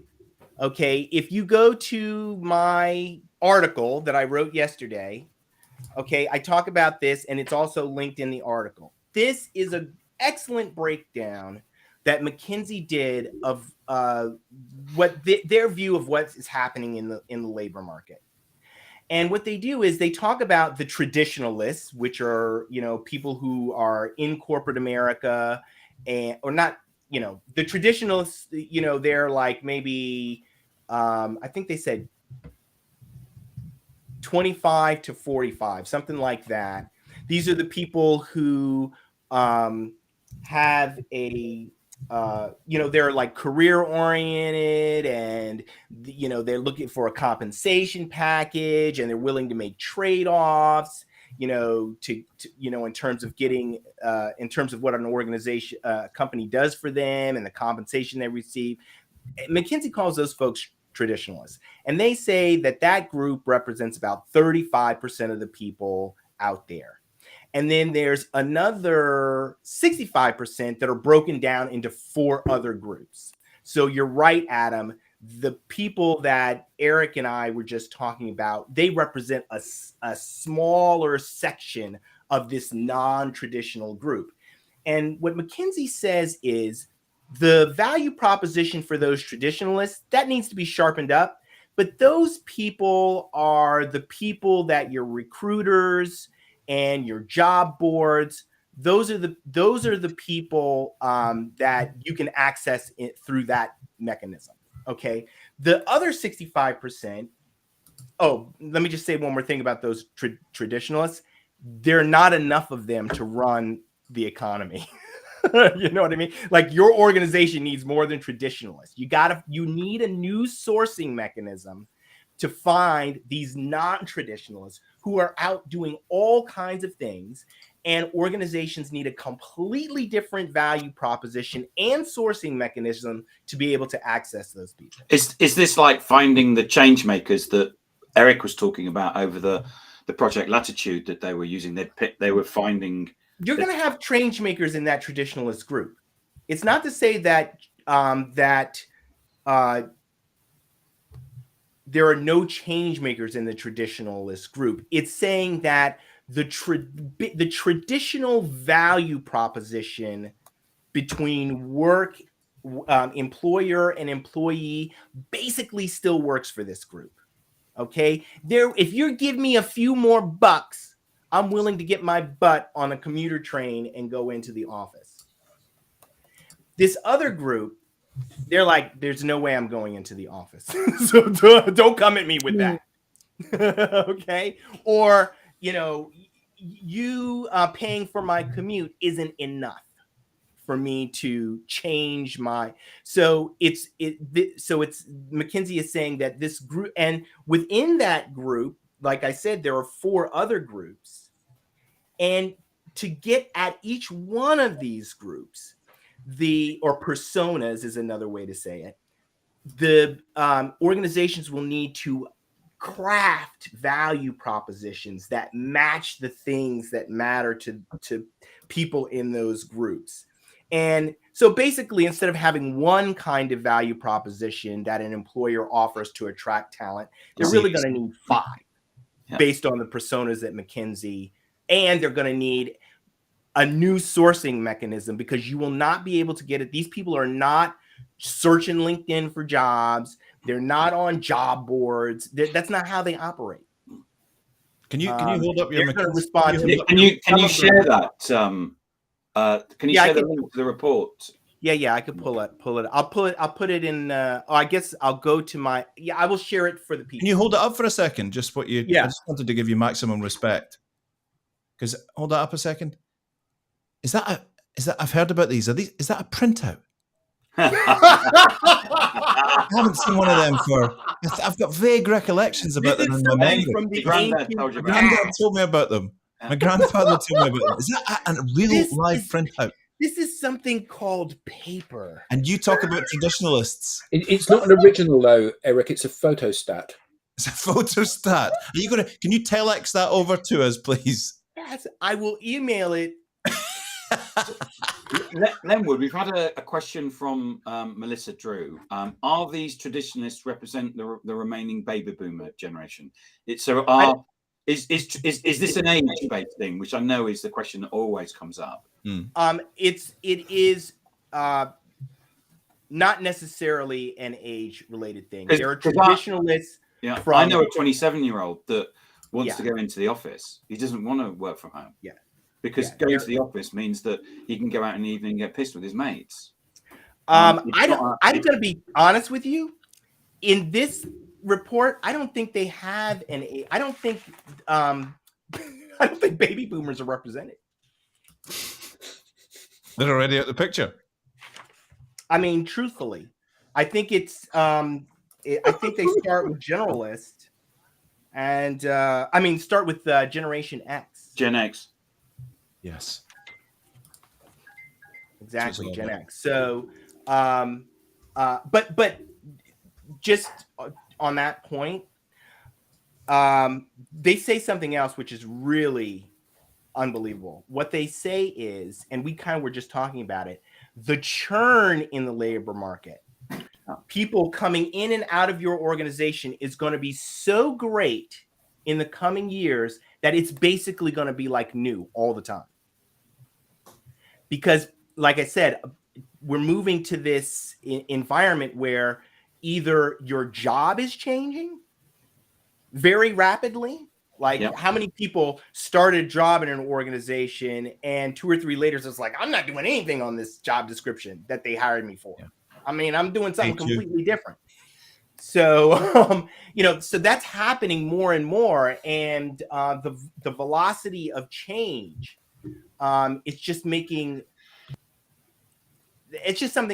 Okay, if you go to my article that I wrote yesterday, okay, I talk about this, and it's also linked in the article. This is an excellent breakdown that McKinsey did of what their view of what is happening in the labor market. And what they do is they talk about the traditionalists, which are, people who are in corporate America, or not, the traditionalists, they're like maybe, I think they said 25 to 45, something like that. These are the people who have a they're like career oriented, and they're looking for a compensation package, and they're willing to make trade-offs, to in terms of getting in terms of what an organization company does for them and the compensation they receive. McKinsey calls those folks traditionalists, and they say that group represents about 35% of the people out there. And then there's another 65% that are broken down into 4 other groups. So you're right, Adam. The people that Eric and I were just talking about, they represent a smaller section of this non-traditional group. And what McKinsey says is the value proposition for those traditionalists, that needs to be sharpened up. But those people are the people that your recruiters and your job boards, those are the people that you can access it through that mechanism. Okay. The other 65%. Oh, let me just say one more thing about those traditionalists. There are not enough of them to run the economy. You know what I mean? Like, your organization needs more than traditionalists. You need a new sourcing mechanism to find these non-traditionalists who are out doing all kinds of things, and organizations need a completely different value proposition and sourcing mechanism to be able to access those people. Is this like finding the change makers that Eric was talking about over the Project Latitude that they were using? They were finding. You're going to have change makers in that traditionalist group. It's not to say that there are no change makers in the traditionalist group. It's saying that the traditional value proposition between work, employer and employee basically still works for this group. Okay, if you give me a few more bucks, I'm willing to get my butt on a commuter train and go into the office. This other group, they're like, there's no way I'm going into the office. So don't come at me with that. Okay. Or, you paying for my commute isn't enough for me to change my. So it's McKinsey is saying that this group, and within that group, like I said, there are 4 other groups. And to get at each one of these groups, or personas is another way to say it, the organizations will need to craft value propositions that match the things that matter to people in those groups. And so basically, instead of having one kind of value proposition that an employer offers to attract talent, they're really going to need 5 based on the personas that McKinsey, and they're going to need a new sourcing mechanism, because you will not be able to get it. These people are not searching LinkedIn for jobs. They're not on job boards. That's not how they operate. Can you hold up your response? Can you share that? Can you share the link to the report? Yeah, I could pull it. I'll put it in. I guess I'll go to my. Yeah, I will share it for the people. Can you hold it up for a second? Just what you. Yeah. I just wanted to give you maximum respect. Because hold that up a second. Is that I've heard about these? Is that a printout? I haven't seen one of them for. I've got vague recollections about them in my memory. From the Granddad ancient told you My about granddad told me about them. My grandfather told me about them. Is that a real This live is- printout? This is something called paper. And you talk about traditionalists. It's not an original though, Eric. It's a photostat. It's a photostat. Are you gonna? Can you telex that over to us, please? Yes, I will email it. Lenwood, we've had a question from Melissa Drew. Are these traditionalists represent the remaining baby boomer generation? Is this an age-based thing, which I know is the question that always comes up? It is not necessarily an age-related thing. There are traditionalists. Yeah, from, I know a 27-year-old that wants to Yeah. go into the office. He doesn't want to work from home. Yeah. Because Yeah, going to the office means that he can go out in the evening and get pissed with his mates. I'm going to be honest with you. In this report, I don't think they have an age. I don't think baby boomers are represented. They're already out the picture. I mean, truthfully, I think it's I think they start with generalist, and start with Generation X. Gen X. Yes. Exactly, Gen X. So, but just on that point, they say something else which is really unbelievable. What they say is, and we kind of were just talking about it, the churn in the labor market, people coming in and out of your organization is going to be so great in the coming years that it's basically going to be like new all the time. Because, like I said, we're moving to this environment where either your job is changing very rapidly. Like, how many people start a job in an organization and 2 or 3 later it's like, I'm not doing anything on this job description that they hired me for. Yeah. I mean, I'm doing something completely different. So, so that's happening more and more. And the velocity of change, it's just something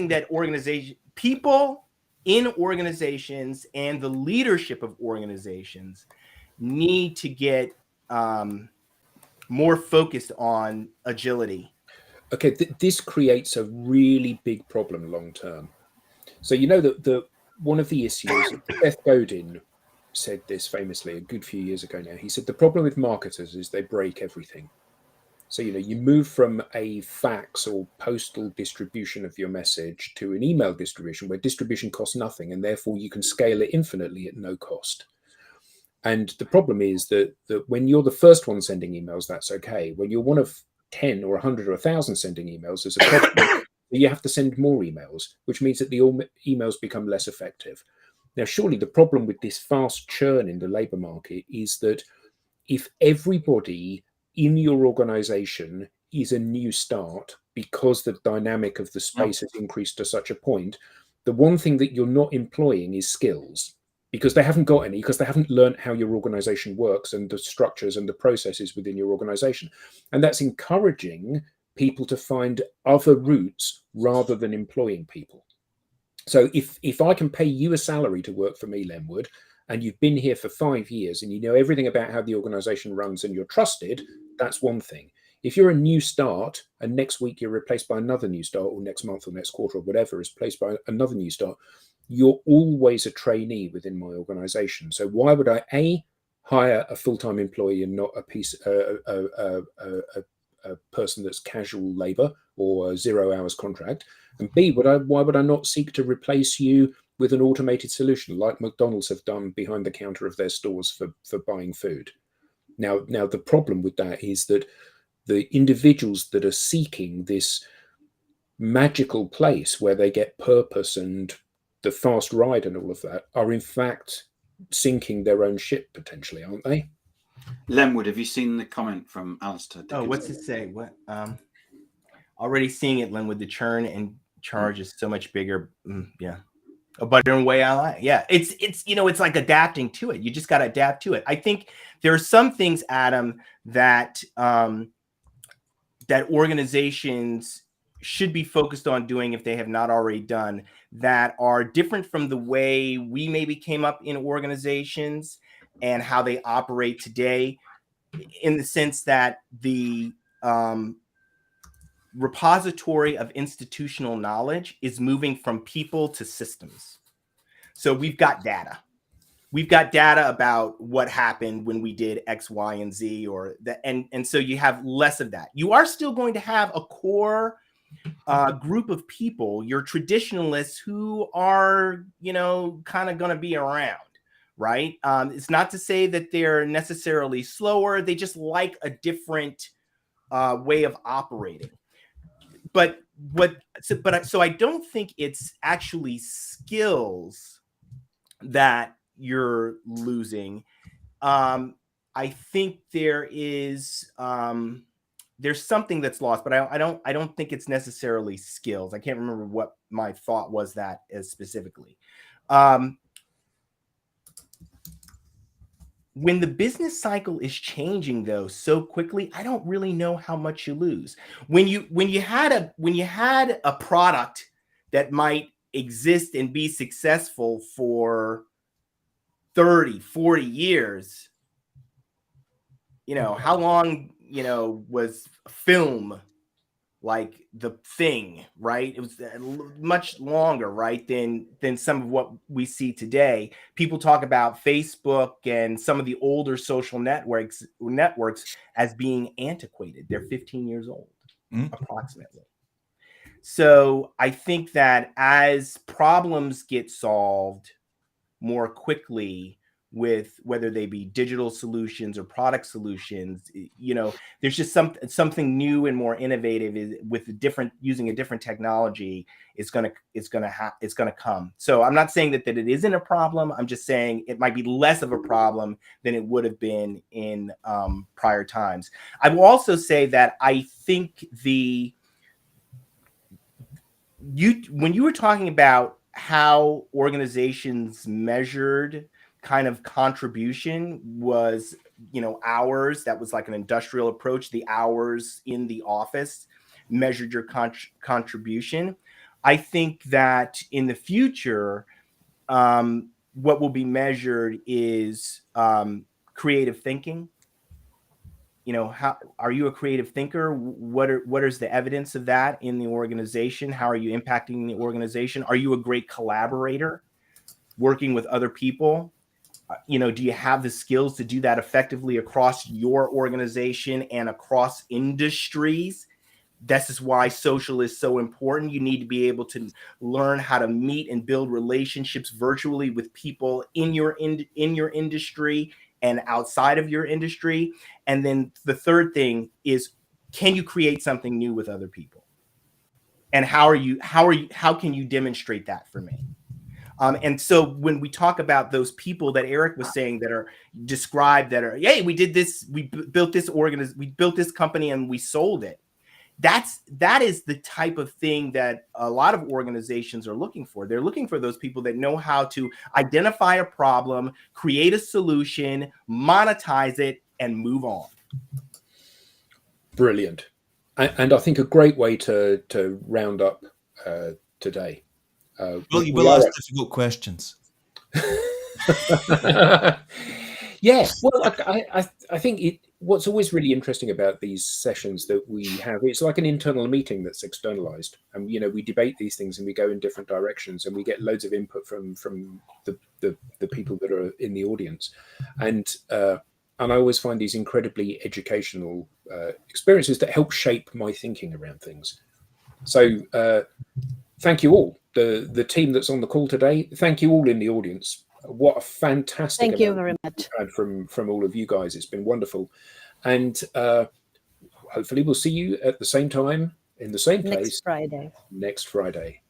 that people in organizations and the leadership of organizations need to get more focused on agility. Okay, this creates a really big problem long term. So that one of the issues, Seth Godin said this famously a good few years ago now. He said the problem with marketers is they break everything. So you move from a fax or postal distribution of your message to an email distribution where distribution costs nothing, and therefore you can scale it infinitely at no cost. And the problem is that when you're the first one sending emails, that's okay. When you're one of 10 or 100 or 1,000 sending emails, there's a problem. You have to send more emails, which means that the emails become less effective. Now, surely the problem with this fast churn in the labor market is that if everybody in your organization is a new start because the dynamic of the space has increased to such a point, the one thing that you're not employing is skills. Because they haven't got any, because they haven't learned how your organization works and the structures and the processes within your organization. And that's encouraging people to find other routes rather than employing people. So if I can pay you a salary to work for me, Lenwood, and you've been here for 5 years and you know everything about how the organization runs and you're trusted, that's one thing. If you're a new start and next week you're replaced by another new start, or next month or next quarter or whatever is replaced by another new start, you're always a trainee within my organization. So why would I hire a full-time employee and not a person that's casual labor or a 0 hours contract? And B, why would I not seek to replace you with an automated solution like McDonald's have done behind the counter of their stores for buying food? Now the problem with that is that the individuals that are seeking this magical place where they get purpose and the fast ride and all of that are in fact sinking their own ship potentially, aren't they? Lenwood, have you seen the comment from Alistair Dickinson? Oh, what's it say? What? Already seeing it, Lenwood. The churn and charge is so much bigger. Yeah. But in a way I like. Yeah. It's it's like adapting to it. You just got to adapt to it. I think there are some things, Adam, that that organizations should be focused on doing, if they have not already done, that are different from the way we maybe came up in organizations and how they operate today, in the sense that the repository of institutional knowledge is moving from people to systems. So we've got data. We've got data about what happened when we did X, Y, and Z, or that, and so you have less of that. You are still going to have a core group of people, your traditionalists, who are, you know, kind of going to be around, right? It's not to say that they're necessarily slower. They just like a different way of operating. So I don't think it's actually skills that you're losing. I think there's something that's lost, but I don't think it's necessarily skills. I can't remember what my thought was that as specifically. When the business cycle is changing though so quickly, I don't really know how much you lose. When you had a product that might exist and be successful for 30, 40 years, you know, how long, you know, was film like The Thing, right? It was much longer, right, than some of what we see today. People talk about Facebook and some of the older social networks as being antiquated. They're 15 years old, approximately. So I think that as problems get solved more quickly, with whether they be digital solutions or product solutions, you know, there's just something new and more innovative using a different technology is going to come. So I'm not saying that it isn't a problem. I'm just saying it might be less of a problem than it would have been in prior times. I will also say that I think when you were talking about how organizations measured kind of contribution was, you know, hours, that was like an industrial approach. The hours in the office measured your contribution. I think that in the future, what will be measured is creative thinking. You know, how are you a creative thinker? What is the evidence of that in the organization? How are you impacting the organization? Are you a great collaborator, working with other people? You know, do you have the skills to do that effectively across your organization and across industries? This is why social is so important. You need to be able to learn how to meet and build relationships virtually with people in your industry and outside of your industry. And then the third thing is, can you create something new with other people? And how can you demonstrate that for me? And so when we talk about those people that Eric was saying that are described, that are, hey, we did this, we built this company and we sold it. That is the type of thing that a lot of organizations are looking for. They're looking for those people that know how to identify a problem, create a solution, monetize it, and move on. Brilliant. And I think a great way to round up today. Well, you will ask difficult questions. Yeah, well, I think what's always really interesting about these sessions that we have, it's like an internal meeting that's externalized, and you know, we debate these things and we go in different directions, and we get loads of input from the people that are in the audience, and I always find these incredibly educational experiences that help shape my thinking around things. So thank you all, the team that's on the call today. Thank you all in the audience. What a fantastic Thank you very much. we've had from all of you guys. It's been wonderful. And hopefully we'll see you at the same time in the same place Next Friday. next Friday.